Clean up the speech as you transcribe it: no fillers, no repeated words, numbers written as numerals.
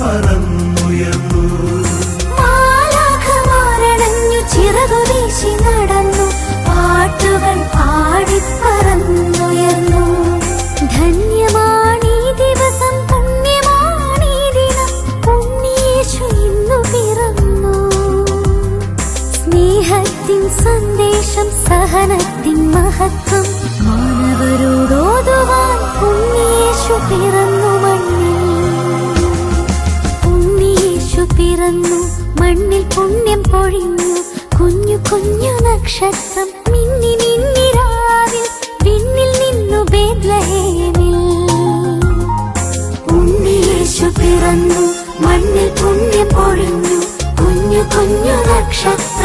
പറന്നുയർന്നു. മാലാഖമാരണഞ്ഞു ചിറകുവീശി നടന്നു, പാട്ടുകൾ പാടിപ്പറന്നുയർന്നു. ധന്യമാണീ ദിവസം, പുണ്യമാണീ ദിനം, ഉണ്ണിയേശു ഇന്നു പിറന്നു. സ്നേഹത്തിൻ സന്ദേശം, സഹനത്തിൻ മഹത്വം, മാനവരോടോതുവാൻ ഉണ്ണിയേശു പിറന്നു മണ്ണിൽ. ഉണ്ണിയേശു പിറന്നു മണ്ണിൽ, പുണ്യം പൊഴിഞ്ഞു. കുഞ്ഞു കുഞ്ഞു നക്ഷത്രം മിന്നി മിന്നി രാവിൽ, വിണ്ണിൽ നിന്നു ബേത്ലഹേമിൽ. ഉണ്ണിയേശു പിറന്നു മണ്ണിൽ, പുണ്യം പൊഴിഞ്ഞു. കുഞ്ഞു കുഞ്ഞു നക്ഷത്രം